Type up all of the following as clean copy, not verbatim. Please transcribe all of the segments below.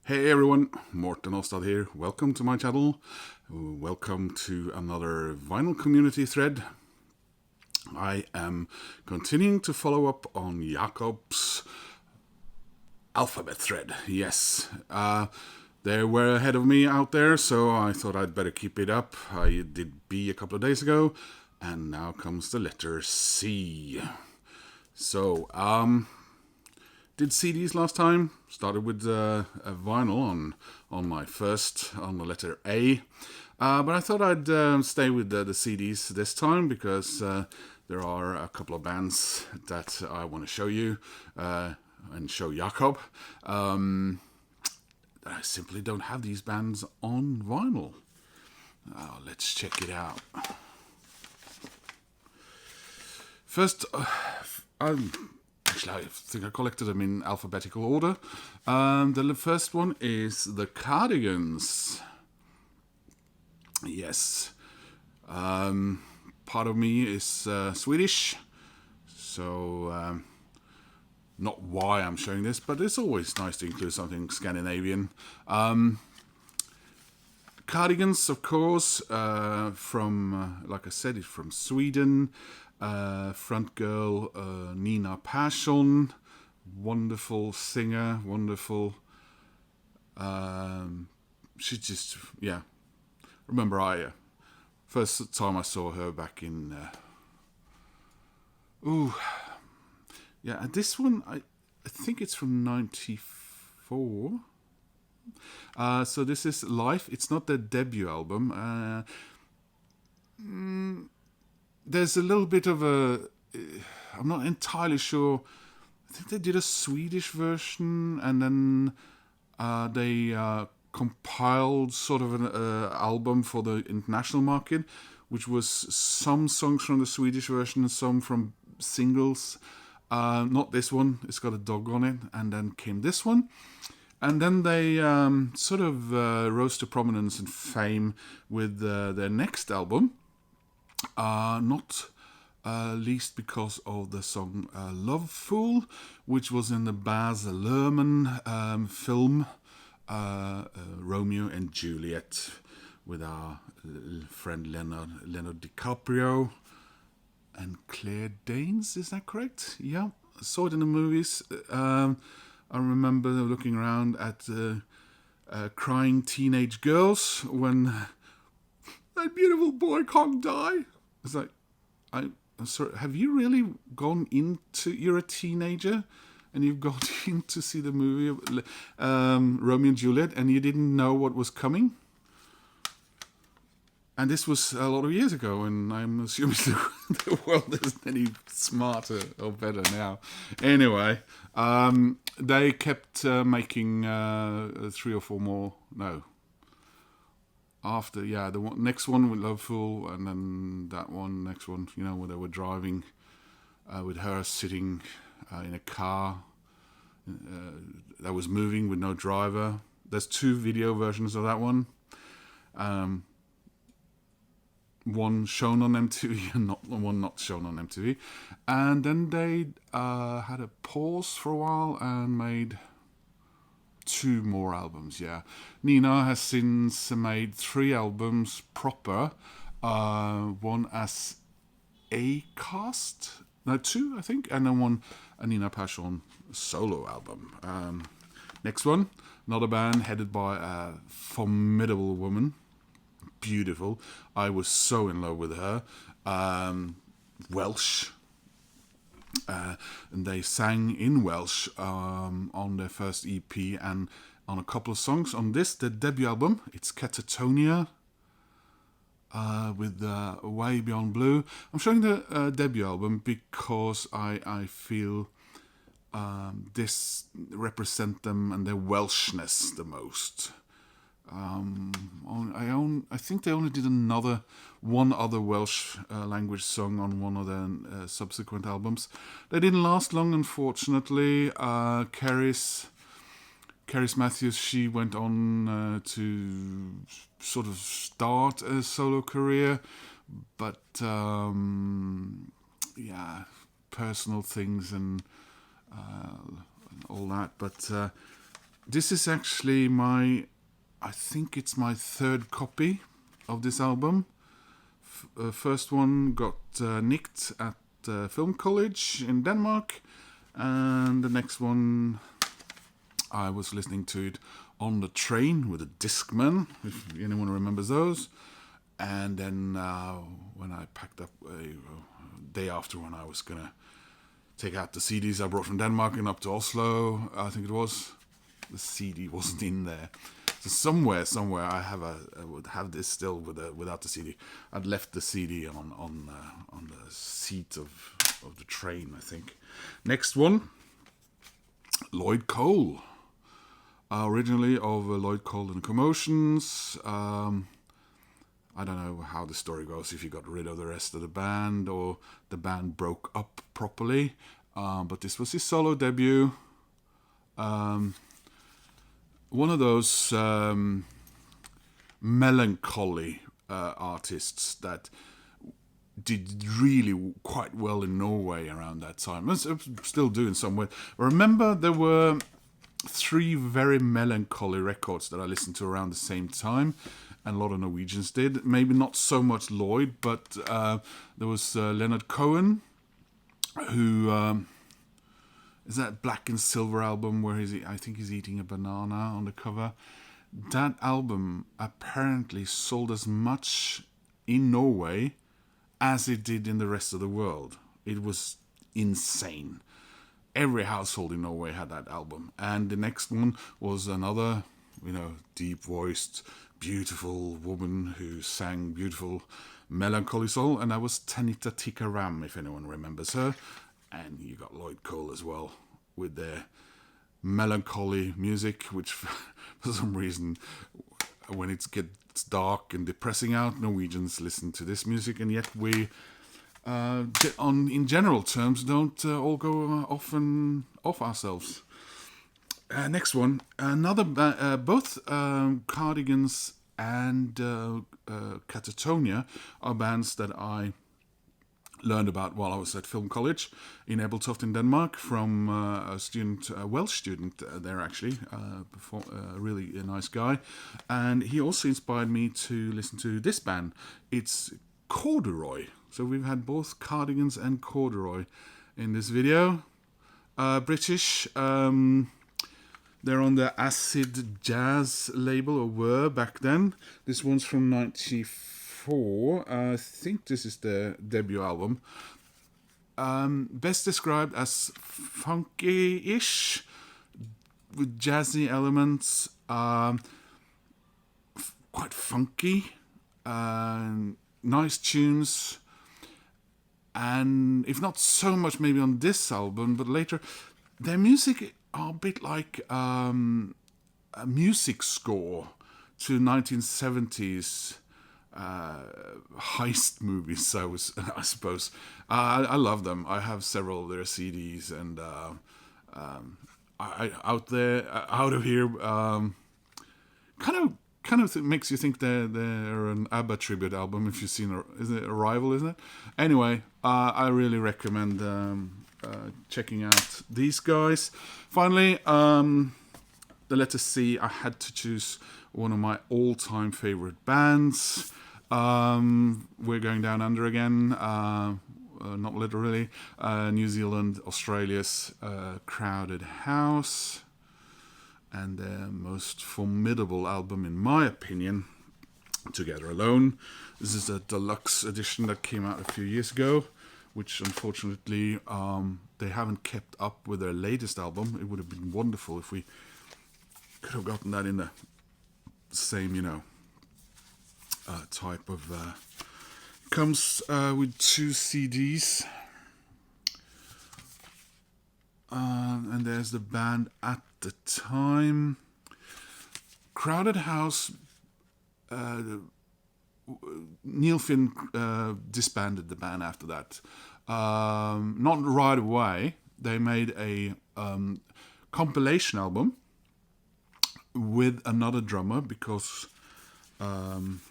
Hey everyone, Morten Ostad here. Welcome to my channel. Welcome to another vinyl community thread. I am continuing to follow up on Jakob's alphabet thread. Yes, they were ahead of me out there, so I thought I'd better keep it up. I did B a couple of days ago, and now comes the letter C. So, did CDs last time. Started with a vinyl on my first, on the letter A. But I thought I'd stay with the CDs this time because there are a couple of bands that I want to show you and show Jakob. I simply don't have these bands on vinyl. Let's check it out. First, actually, I think I collected them in alphabetical order. The first one is the Cardigans. Yes. Part of me is Swedish, so not why I'm showing this, but it's always nice to include something Scandinavian. Cardigans, of course, from, like I said, it's from Sweden. Front girl Nina Persson, wonderful singer, wonderful. She just, yeah. Remember, first time I saw her back in. Yeah, this one I think it's from '94. So this is Life. It's not their debut album. There's a little bit of a... I'm not entirely sure. I think they did a Swedish version, and then they compiled sort of an album for the international market, which was some songs from the Swedish version and some from singles. Not this one. It's got a dog on it. And then came this one. And then they sort of rose to prominence and fame with their next album. Not least because of the song Love Fool, which was in the Baz Luhrmann film Romeo and Juliet with our friend Leonardo DiCaprio and Claire Danes. Is that correct? Yeah, I saw it in the movies. I remember looking around at crying teenage girls when that beautiful boy can't die. It's like, I'm sorry, have you really gone into, you're a teenager and you've gone in to see the movie Romeo and Juliet and you didn't know what was coming? And this was a lot of years ago, and I'm assuming the world isn't any smarter or better now. Anyway, they kept making 3 or 4 more, no, after, the next one with Love Fool, and then that one, next one, where they were driving with her sitting in a car that was moving with no driver. There's 2 video versions of that one. One shown on MTV and one not shown on MTV. And then they had a pause for a while and made 2 more albums, yeah. Nina has since made 3 albums proper. One as a cast, no, 2 I think, and then one a Nina Persson solo album. Next one, another band headed by a formidable woman, beautiful. I was so in love with her. Welsh. And they sang in Welsh on their first EP and on a couple of songs. On this, their debut album, it's Catatonia with Way Beyond Blue. I'm showing the debut album because I feel this represent them and their Welshness the most. I think they only did one other Welsh language song on one of their subsequent albums. They didn't last long, unfortunately. Cerys Matthews, she went on to sort of start a solo career, but personal things and all that. But This is actually I think it's my third copy of this album. First one got nicked at film college in Denmark, and the next one I was listening to it on the train with a Discman, if anyone remembers those. And then when I packed up a day after, when I was gonna take out the CDs I brought from Denmark and up to Oslo, I think it was, the CD wasn't in there. So somewhere I would have this still without the CD. I'd left the CD on the seat of the train, I think. Next one, Lloyd Cole. Originally of Lloyd Cole and the Commotions. I don't know how the story goes, if he got rid of the rest of the band or the band broke up properly. But this was his solo debut. One of those melancholy artists that did really quite well in Norway around that time. It's still doing some way. I remember there were 3 very melancholy records that I listened to around the same time, and a lot of Norwegians did. Maybe not so much Lloyd, but there was Leonard Cohen, who is that Black and Silver album where I think he's eating a banana on the cover. That album apparently sold as much in Norway as it did in the rest of the world. It was insane. Every household in Norway had that album. And the next one was another, deep-voiced, beautiful woman who sang beautiful melancholy soul. And that was Tanita Tikaram, if anyone remembers her. And you got Lloyd Cole as well, with their melancholy music, which for some reason, when it gets dark and depressing out, Norwegians listen to this music. And yet we... in general terms, don't all go off ourselves. Next one, both Cardigans and Catatonia are bands that I learned about while I was at film college in Ebeltoft in Denmark from a Welsh student there, actually, really a nice guy. And he also inspired me to listen to this band. It's Corduroy. So we've had both Cardigans and Corduroy in this video. British. They're on the Acid Jazz label, or were back then. This one's from 94. I think this is their debut album. Best described as funky-ish, with jazzy elements. Quite funky. Nice tunes. And if not so much maybe on this album, but later, their music are a bit like a music score to 1970s heist movies, I suppose. I love them. I have several of their CDs, and out of here, kind of makes you think they're an ABBA tribute album. If you've seen, is it Arrival? Isn't it? Anyway, I really recommend checking out these guys. Finally, the letter C. I had to choose one of my all-time favorite bands. We're going down under again. Not literally. New Zealand, Australia's Crowded House. And their most formidable album, in my opinion, Together Alone. This is a deluxe edition that came out a few years ago, which unfortunately they haven't kept up with their latest album. It would have been wonderful if we could have gotten that in the same, type of... comes with 2 CDs. And there's the band at the time. Crowded House. Neil Finn disbanded the band after that. Not right away. They made a compilation album with another drummer because when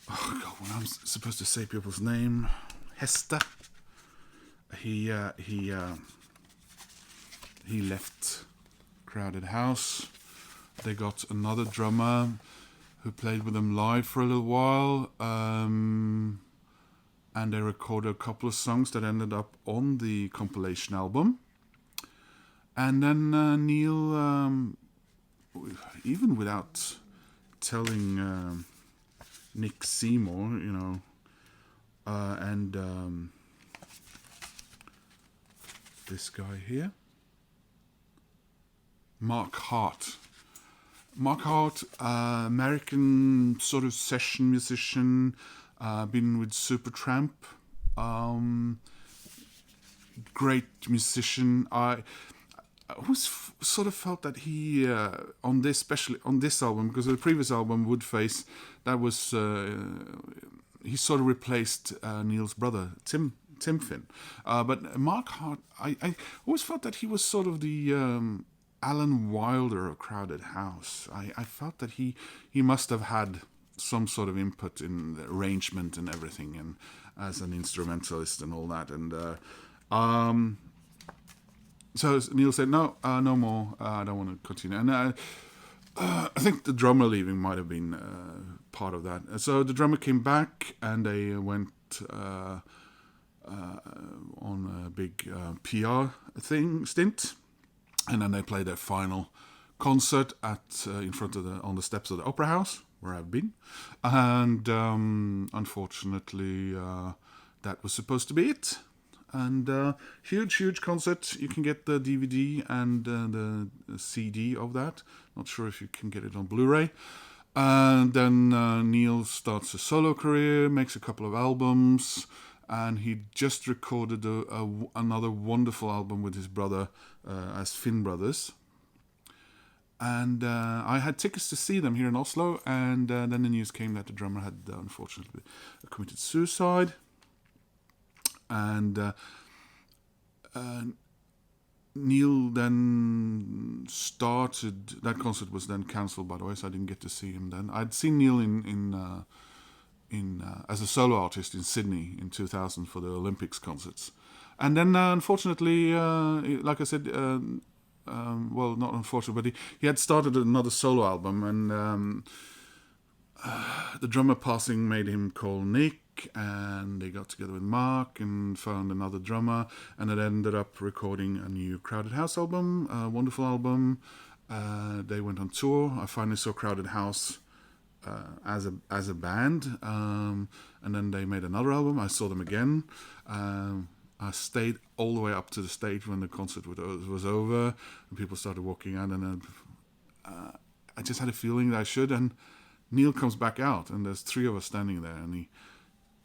I'm supposed to say people's name, Hester. He he left Crowded House. They got another drummer who played with them live for a little while, and they recorded a couple of songs that ended up on the compilation album. And then Neil, even without telling Nick Seymour, and this guy here, Mark Hart. Mark Hart, American sort of session musician, been with Supertramp, great musician. I always sort of felt that he, especially on this album, because the previous album, Woodface, that was, he sort of replaced Neil's brother, Tim Finn. But Mark Hart, I always felt that he was sort of the Alan Wilder of Crowded House. I felt that he must have had some sort of input in the arrangement and everything, and as an instrumentalist and all that. And so Neil said, no more, I don't want to continue. And I think the drummer leaving might have been part of that. So the drummer came back, and they went on a big PR stint. And then they played their final concert in front of on the steps of the Opera House, where I've been. And unfortunately, that was supposed to be it. And huge concert. You can get the DVD and the CD of that. Not sure if you can get it on Blu-ray. And then Neil starts a solo career, makes a couple of albums. And he just recorded another wonderful album with his brother as Finn Brothers. And I had tickets to see them here in Oslo, and then the news came that the drummer had unfortunately committed suicide. And Neil then started, that concert was then cancelled, by the way, so I didn't get to see him then. I'd seen Neil in as a solo artist in Sydney in 2000 for the Olympics concerts. And then unfortunately, like I said, well, not unfortunately, but he had started another solo album, and the drummer passing made him call Nick, and they got together with Mark and found another drummer, and it ended up recording a new Crowded House album, a wonderful album. They went on tour. I finally saw Crowded House as a band, and then they made another album. I saw them again. I stayed all the way up to the stage when the concert was over, and people started walking out, and then I just had a feeling that I should. And Neil comes back out, and there's three of us standing there, and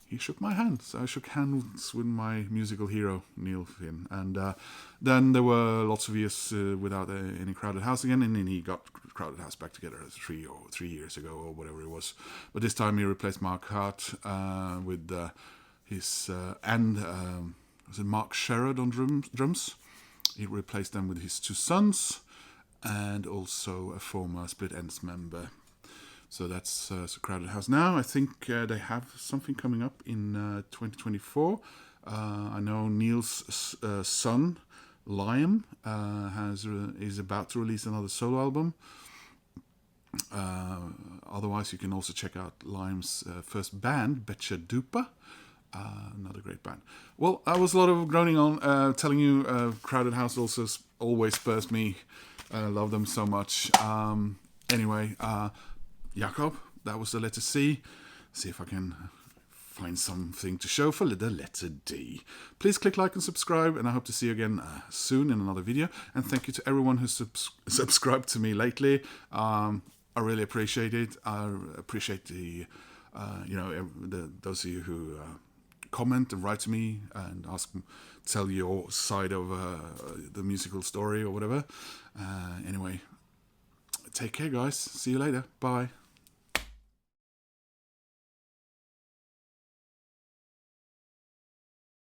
he shook my hand. So I shook hands with my musical hero, Neil Finn. And then there were lots of years without any Crowded House again, and then he got Crowded House back together 3 years ago or whatever it was. But this time he replaced Mark Hart with his was it Mark Sherrod on drums. He replaced them with his two sons and also a former Split Enz member. So that's Crowded House now. I think they have something coming up in 2024. I know Neil's son, Liam, is about to release another solo album. Otherwise, you can also check out Liam's first band, Betcha Dupa. Another great band. Well, I was a lot of groaning on telling you Crowded House also always spurs me. I love them so much. Anyway, Jakob, that was the letter C. See if I can find something to show for the letter D. Please click like and subscribe, and I hope to see you again soon in another video. And thank you to everyone who's subscribed to me lately. I really appreciate it. I appreciate those of you who comment and write to me and tell your side of the musical story or whatever. Anyway, take care, guys. See you later. Bye.